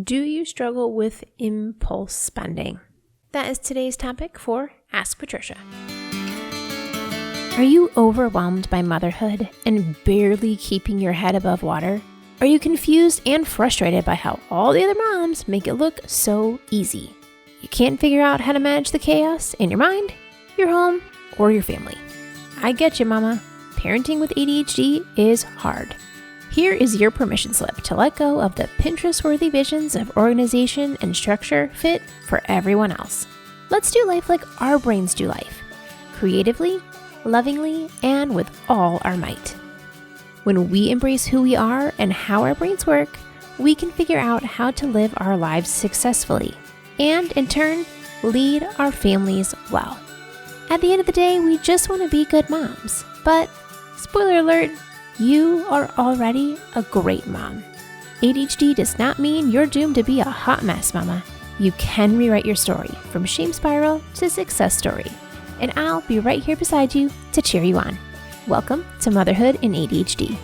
Do you struggle with impulse spending? That is today's topic for Ask Patricia. Are you overwhelmed by motherhood and barely keeping your head above water? Are you confused and frustrated by how all the other moms make it look so easy? You can't figure out how to manage the chaos in your mind, your home, or your family. I get you, mama. Parenting with ADHD is hard. Here is your permission slip to let go of the Pinterest-worthy visions of organization and structure fit for everyone else. Let's do life like our brains do life, creatively, lovingly, and with all our might. When we embrace who we are and how our brains work, we can figure out how to live our lives successfully and, in turn, lead our families well. At the end of the day, we just want to be good moms. But, spoiler alert, you are already a great mom. ADHD does not mean you're doomed to be a hot mess, mama. You can rewrite your story from shame spiral to success story. And I'll be right here beside you to cheer you on. Welcome to Motherhood in ADHD.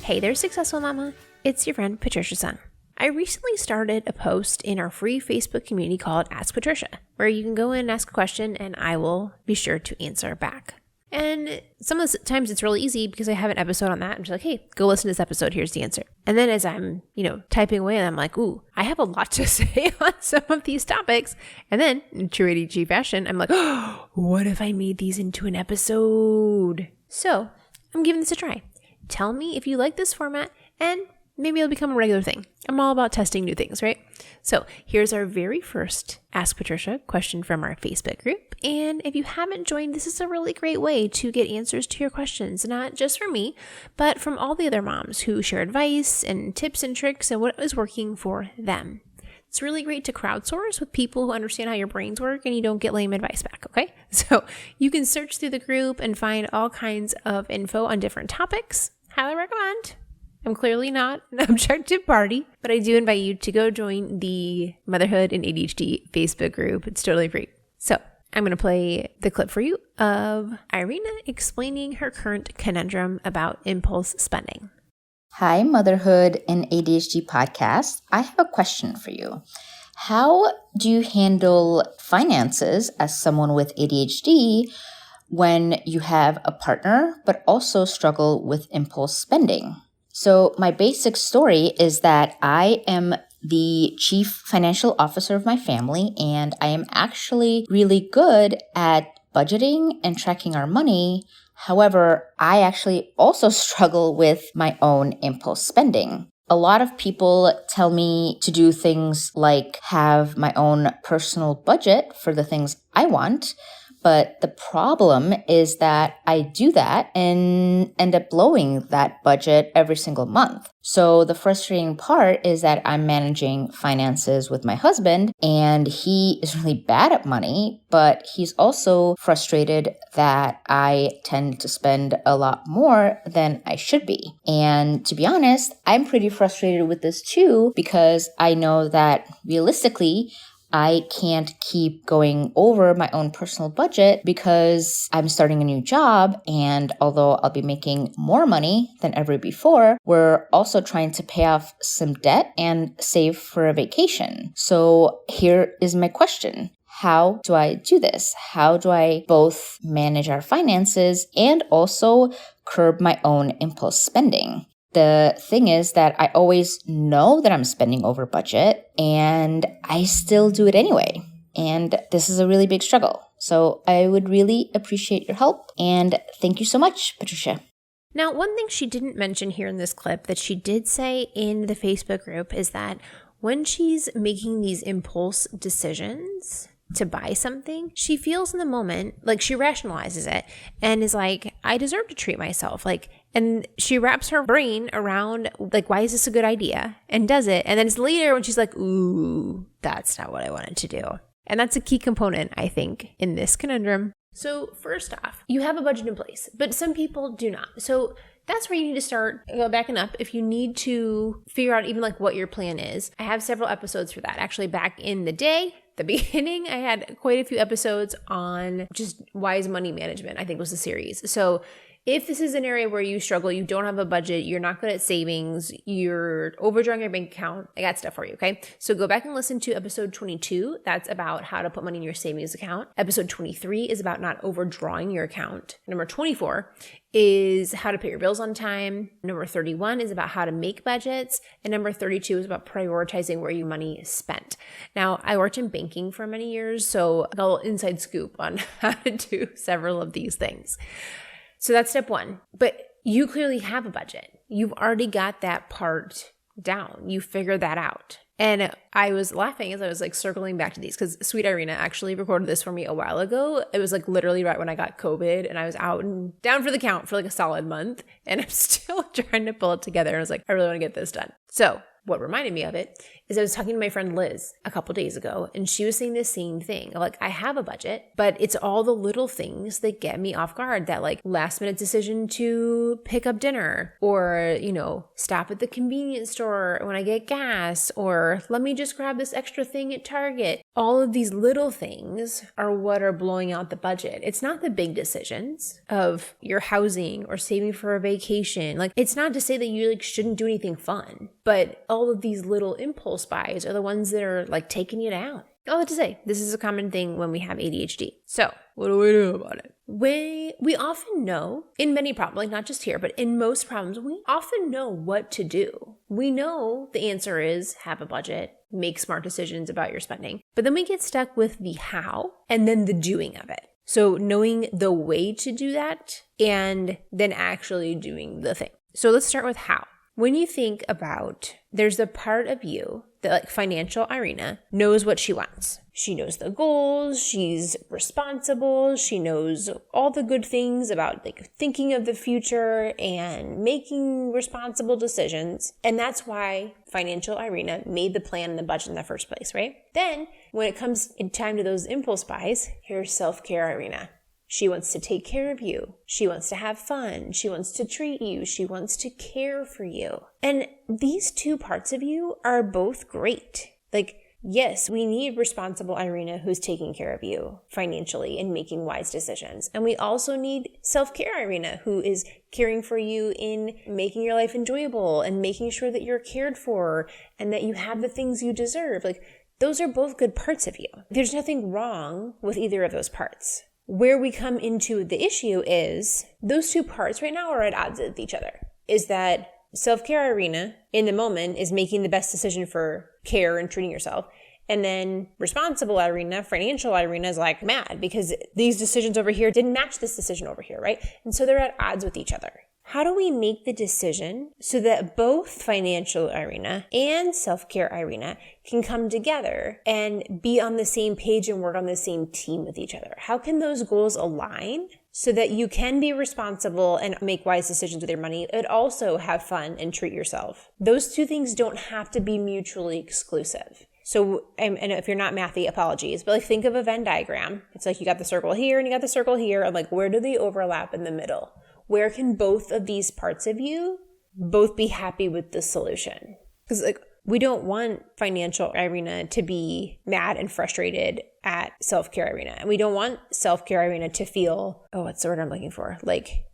Hey there, successful mama. It's your friend Patricia Sung. I recently started a post in our free Facebook community called Ask Patricia, where you can go in and ask a question and I will be sure to answer back. And some of the times it's really easy because I have an episode on that. I'm just like, hey, go listen to this episode. Here's the answer. And then as I'm, typing away, and I'm like, ooh, I have a lot to say on some of these topics. And then in true ADHD fashion, I'm like, oh, what if I made these into an episode? So I'm giving this a try. Tell me if you like this format and maybe it'll become a regular thing. I'm all about testing new things, right? So here's our very first Ask Patricia question from our Facebook group. And if you haven't joined, this is a really great way to get answers to your questions, not just from me, but from all the other moms who share advice and tips and tricks and what is working for them. It's really great to crowdsource with people who understand how your brains work and you don't get lame advice back, okay? So you can search through the group and find all kinds of info on different topics. Highly recommend. I'm clearly not an objective party, but I do invite you to go join the Motherhood and ADHD Facebook group. It's totally free. So I'm going to play the clip for you of Irina explaining her current conundrum about impulse spending. Hi, Motherhood and ADHD podcast. I have a question for you. How do you handle finances as someone with ADHD when you have a partner, but also struggle with impulse spending? So my basic story is that I am the chief financial officer of my family, and I am actually really good at budgeting and tracking our money. However, I actually also struggle with my own impulse spending. A lot of people tell me to do things like have my own personal budget for the things I want. But the problem is that I do that and end up blowing that budget every single month. So the frustrating part is that I'm managing finances with my husband and he is really bad at money, but he's also frustrated that I tend to spend a lot more than I should be. And to be honest, I'm pretty frustrated with this too because I know that realistically, I can't keep going over my own personal budget because I'm starting a new job, and although I'll be making more money than ever before, we're also trying to pay off some debt and save for a vacation. So here is my question. How do I do this? How do I both manage our finances and also curb my own impulse spending? The thing is that I always know that I'm spending over budget and I still do it anyway. And this is a really big struggle. So I would really appreciate your help. And thank you so much, Patricia. Now, one thing she didn't mention here in this clip that she did say in the Facebook group is that when she's making these impulse decisions to buy something, she feels in the moment, like she rationalizes it and is like, I deserve to treat myself. And she wraps her brain around, why is this a good idea? And does it. And then it's later when she's like, ooh, that's not what I wanted to do. And that's a key component, I think, in this conundrum. So first off, you have a budget in place, but some people do not. So that's where you need to start backing up if you need to figure out even what your plan is. I have several episodes for that. Actually, back in the day, the beginning, I had quite a few episodes on just wise money management, I think was the series. So If this is an area where you struggle, you don't have a budget, you're not good at savings, you're overdrawing your bank account, I got stuff for you, okay? So go back and listen to episode 22. That's about how to put money in your savings account. Episode 23 is about not overdrawing your account. Number 24 is how to pay your bills on time. Number 31 is about how to make budgets. And number 32 is about prioritizing where your money is spent. Now, I worked in banking for many years, so I got a little inside scoop on how to do several of these things. So that's step one. But you clearly have a budget. You've already got that part down. You figured that out. And I was laughing as I was like circling back to these because sweet Irina actually recorded this for me a while ago. It was like literally right when I got COVID and I was out and down for the count for like a solid month. And I'm still trying to pull it together. And I was like, I really want to get this done. So what reminded me of it is I was talking to my friend Liz a couple days ago, and she was saying the same thing. Like, I have a budget, but it's all the little things that get me off guard, that like last minute decision to pick up dinner, or, stop at the convenience store when I get gas, or let me just grab this extra thing at Target. All of these little things are what are blowing out the budget. It's not the big decisions of your housing or saving for a vacation. Like, it's not to say that you shouldn't do anything fun, but all of these little impulse buys are the ones that are taking you down. All that to say, this is a common thing when we have ADHD. So what do we do about it? We often know in many problems, not just here, but in most problems, we often know what to do. We know the answer is have a budget, make smart decisions about your spending. But then we get stuck with the how and then the doing of it. So knowing the way to do that and then actually doing the thing. So let's start with how. When you think about, there's a part of you that financial Irina knows what she wants. She knows the goals, she's responsible, she knows all the good things about thinking of the future and making responsible decisions. And that's why financial Irina made the plan and the budget in the first place, right? Then when it comes in time to those impulse buys, here's self-care Irina. She wants to take care of you. She wants to have fun. She wants to treat you. She wants to care for you. And these two parts of you are both great. Yes, we need responsible Irina who's taking care of you financially and making wise decisions. And we also need self-care Irina who is caring for you in making your life enjoyable and making sure that you're cared for and that you have the things you deserve. Those are both good parts of you. There's nothing wrong with either of those parts. Where we come into the issue is those two parts right now are at odds with each other. Is that self-care Irina in the moment is making the best decision for care and treating yourself. And then responsible Irina, financial Irina is mad because these decisions over here didn't match this decision over here, right? And so they're at odds with each other. How do we make the decision so that both financial Irina and self-care Irina can come together and be on the same page and work on the same team with each other? How can those goals align so that you can be responsible and make wise decisions with your money, but also have fun and treat yourself? Those two things don't have to be mutually exclusive. So, and if you're not mathy, apologies, but think of a Venn diagram. It's you got the circle here and you got the circle here, and where do they overlap in the middle? Where can both of these parts of you both be happy with the solution? Because we don't want financial Irina to be mad and frustrated at self-care Irina. And we don't want self-care Irina to feel, what's the word I'm looking for?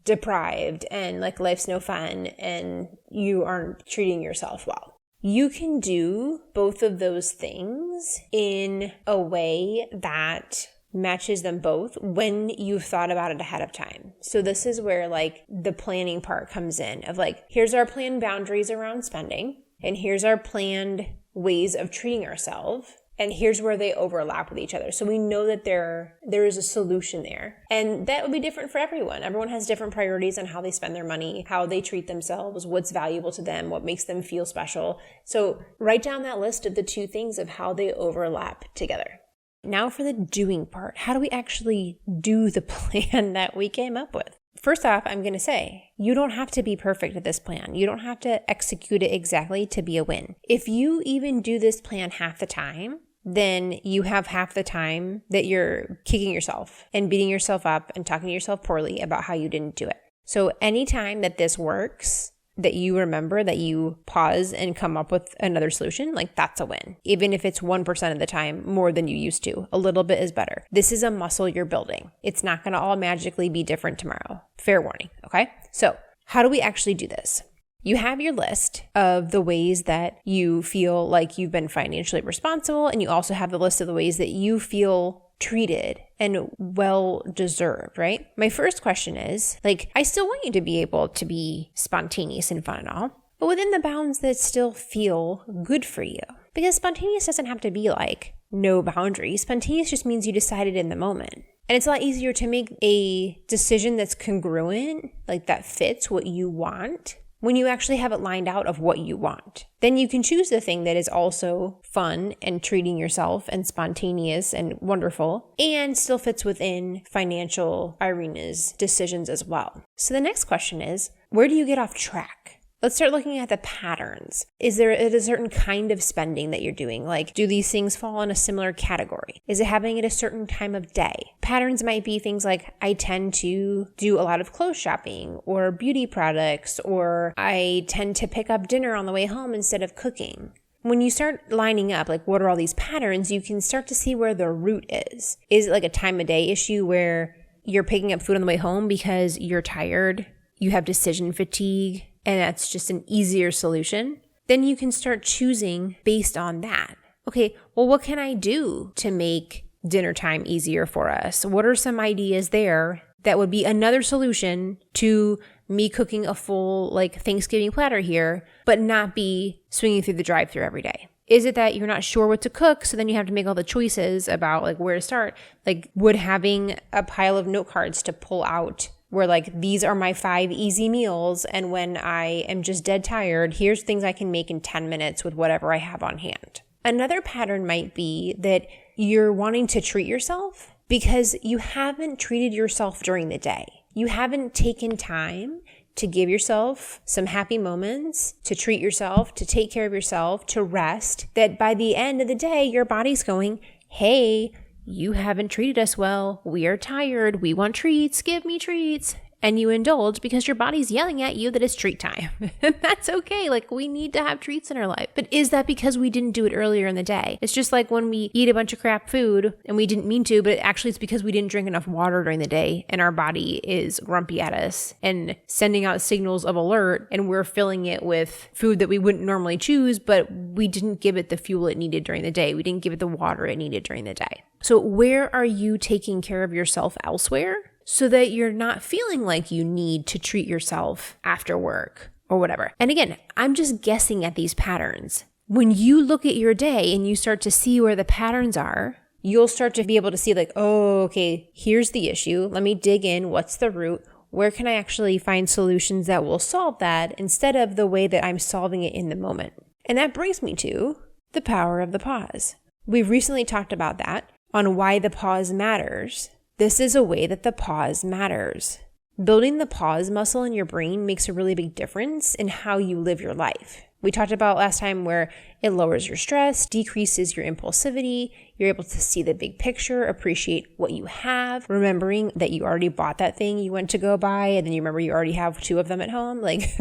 Deprived and life's no fun and you aren't treating yourself well. You can do both of those things in a way that matches them both when you've thought about it ahead of time. So this is where the planning part comes in of here's our planned boundaries around spending and here's our planned ways of treating ourselves and here's where they overlap with each other. So we know that there is a solution there. And that will be different for everyone. Everyone has different priorities on how they spend their money, how they treat themselves, what's valuable to them, what makes them feel special. So write down that list of the two things of how they overlap together. Now for the doing part. How do we actually do the plan that we came up with? First off, I'm going to say, you don't have to be perfect at this plan. You don't have to execute it exactly to be a win. If you even do this plan half the time, then you have half the time that you're kicking yourself and beating yourself up and talking to yourself poorly about how you didn't do it. So anytime that this works, that you remember, that you pause and come up with another solution, like that's a win. Even if it's 1% of the time more than you used to, a little bit is better. This is a muscle you're building. It's not going to all magically be different tomorrow. Fair warning, okay? So how do we actually do this? You have your list of the ways that you feel like you've been financially responsible, and you also have the list of the ways that you feel treated and well deserved, right? My first question is, like, I still want you to be able to be spontaneous and fun and all, but within the bounds that still feel good for you. Because spontaneous doesn't have to be like no boundaries. Spontaneous just means you decided in the moment. And it's a lot easier to make a decision that's congruent, like that fits what you want, when you actually have it lined out of what you want. Then you can choose the thing that is also fun and treating yourself and spontaneous and wonderful and still fits within financial Irina's decisions as well. So the next question is, where do you get off track? Let's start looking at the patterns. Is there a certain kind of spending that you're doing? Like, do these things fall in a similar category? Is it happening at a certain time of day? Patterns might be things like, I tend to do a lot of clothes shopping or beauty products, or I tend to pick up dinner on the way home instead of cooking. When you start lining up, like, what are all these patterns, you can start to see where the root is. Is it like a time of day issue where you're picking up food on the way home because you're tired, you have decision fatigue, and that's just an easier solution? Then you can start choosing based on that. Okay, well, what can I do to make dinner time easier for us? What are some ideas there that would be another solution to me cooking a full like Thanksgiving platter here, but not be swinging through the drive-thru every day? Is it that you're not sure what to cook, so then you have to make all the choices about like where to start? Like, would having a pile of note cards to pull out where like, these are my 5 easy meals, and when I am just dead tired, here's things I can make in 10 minutes with whatever I have on hand. Another pattern might be that you're wanting to treat yourself because you haven't treated yourself during the day. You haven't taken time to give yourself some happy moments, to treat yourself, to take care of yourself, to rest, that by the end of the day, your body's going, hey, you haven't treated us well. We are tired. We want treats. Give me treats. And you indulge because your body's yelling at you that it's treat time. And that's okay. Like, we need to have treats in our life. But is that because we didn't do it earlier in the day? It's just like when we eat a bunch of crap food and we didn't mean to, but actually it's because we didn't drink enough water during the day and our body is grumpy at us and sending out signals of alert, and we're filling it with food that we wouldn't normally choose, but we didn't give it the fuel it needed during the day. We didn't give it the water it needed during the day. So where are you taking care of yourself elsewhere, so that you're not feeling like you need to treat yourself after work or whatever? And again, I'm just guessing at these patterns. When you look at your day and you start to see where the patterns are, you'll start to be able to see like, oh, okay, here's the issue. Let me dig in. What's the root? Where can I actually find solutions that will solve that instead of the way that I'm solving it in the moment? And that brings me to the power of the pause. We've recently talked about that on why the pause matters. This is a way that the pause matters. Building the pause muscle in your brain makes a really big difference in how you live your life. We talked about last time where it lowers your stress, decreases your impulsivity, you're able to see the big picture, appreciate what you have, remembering that you already bought that thing you went to go buy, and then you remember you already have 2 of them at home. Like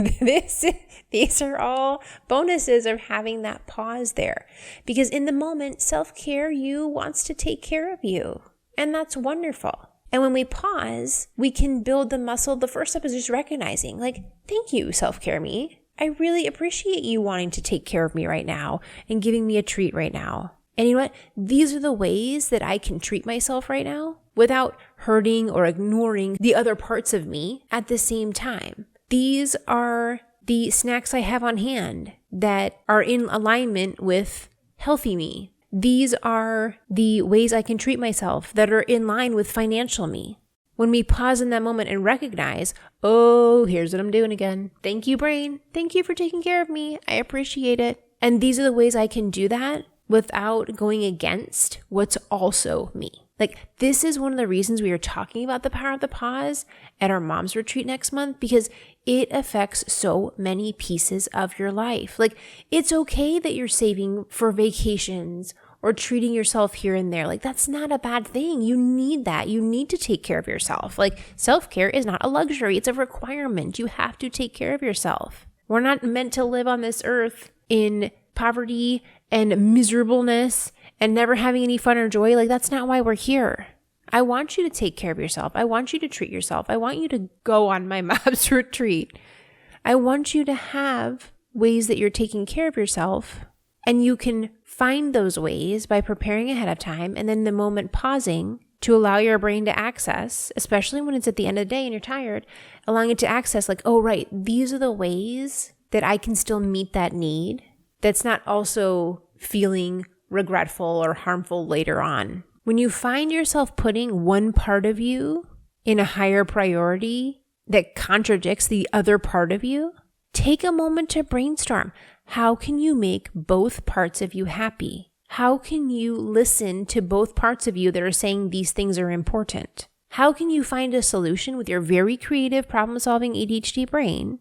these are all bonuses of having that pause there. Because in the moment, self-care you wants to take care of you. And that's wonderful. And when we pause, we can build the muscle. The first step is just recognizing, like, thank you, self-care me. I really appreciate you wanting to take care of me right now and giving me a treat right now. And you know what? These are the ways that I can treat myself right now without hurting or ignoring the other parts of me at the same time. These are the snacks I have on hand that are in alignment with healthy me. These are the ways I can treat myself that are in line with financial me. When we pause in that moment and recognize, oh, here's what I'm doing again. Thank you, brain. Thank you for taking care of me. I appreciate it. And these are the ways I can do that without going against what's also me. Like, this is one of the reasons we are talking about the power of the pause at our mom's retreat next month, because it affects so many pieces of your life. Like, it's okay that you're saving for vacations or treating yourself here and there. Like, that's not a bad thing. You need that. You need to take care of yourself. Like, self-care is not a luxury. It's a requirement. You have to take care of yourself. We're not meant to live on this earth in poverty and miserableness and never having any fun or joy. Like, that's not why we're here. I want you to take care of yourself. I want you to treat yourself. I want you to go on my mom's retreat. I want you to have ways that you're taking care of yourself, and you can find those ways by preparing ahead of time, and then the moment pausing to allow your brain to access, especially when it's at the end of the day and you're tired, allowing it to access like, oh, right, these are the ways that I can still meet that need that's not also feeling regretful or harmful later on. When you find yourself putting one part of you in a higher priority that contradicts the other part of you, take a moment to brainstorm. How can you make both parts of you happy? How can you listen to both parts of you that are saying these things are important? How can you find a solution with your very creative problem-solving ADHD brain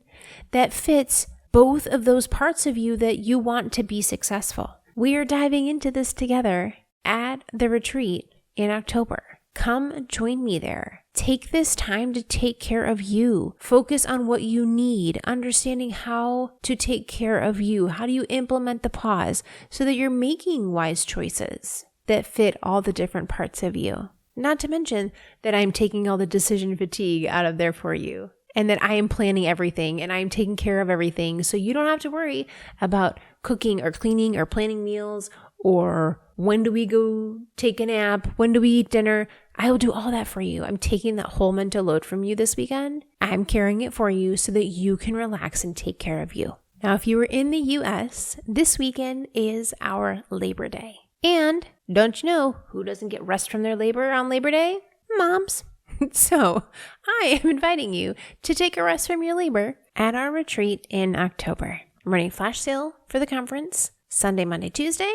that fits both of those parts of you that you want to be successful? We are diving into this together at the retreat in October. Come join me there. Take this time to take care of you. Focus on what you need, understanding how to take care of you. How do you implement the pause so that you're making wise choices that fit all the different parts of you? Not to mention that I'm taking all the decision fatigue out of there for you, and that I am planning everything and I'm taking care of everything. So you don't have to worry about cooking or cleaning or planning meals or when do we go take a nap? When do we eat dinner? I will do all that for you. I'm taking that whole mental load from you this weekend. I'm carrying it for you so that you can relax and take care of you. Now, if you were in the US, this weekend is our Labor Day. And don't you know who doesn't get rest from their labor on Labor Day? Moms. So I am inviting you to take a rest from your labor at our retreat in October. I'm running flash sale for the conference Sunday, Monday, Tuesday.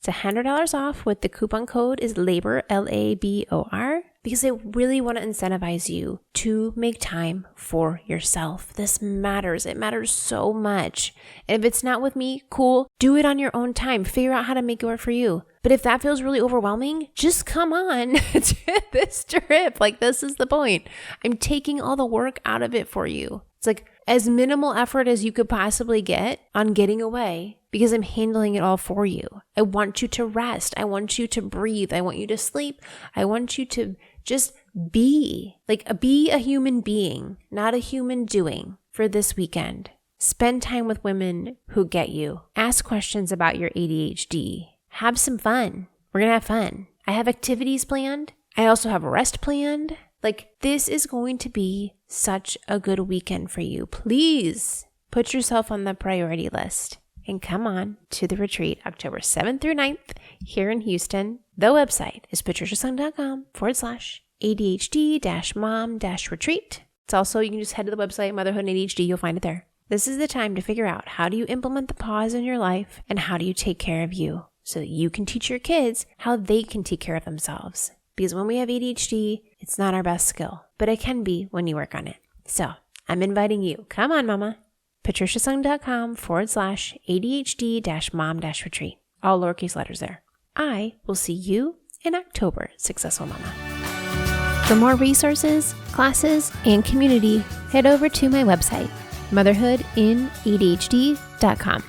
It's $100 off with the coupon code is LABOR, LABOR, because I really want to incentivize you to make time for yourself. This matters. It matters so much. And if it's not with me, cool. Do it on your own time. Figure out how to make it work for you. But if that feels really overwhelming, just come on to this trip. Like, this is the point. I'm taking all the work out of it for you. It's like as minimal effort as you could possibly get on getting away because I'm handling it all for you. I want you to rest. I want you to breathe. I want you to sleep. I want you to just be a human being, not a human doing for this weekend. Spend time with women who get you. Ask questions about your ADHD. Have some fun. We're going to have fun. I have activities planned. I also have rest planned. Like, this is going to be such a good weekend for you. Please put yourself on the priority list and come on to the retreat October 7th through 9th here in Houston. The website is patriciasung.com/ADHD-mom-retreat. It's also, you can just head to the website, Motherhood and ADHD, you'll find it there. This is the time to figure out how do you implement the pause in your life and how do you take care of you so that you can teach your kids how they can take care of themselves. Because when we have ADHD, it's not our best skill, but it can be when you work on it. So I'm inviting you. Come on, mama. patriciasung.com/ADHD-mom-retreat. All lowercase letters there. I will see you in October, Successful Mama. For more resources, classes, and community, head over to my website, motherhoodinadhd.com.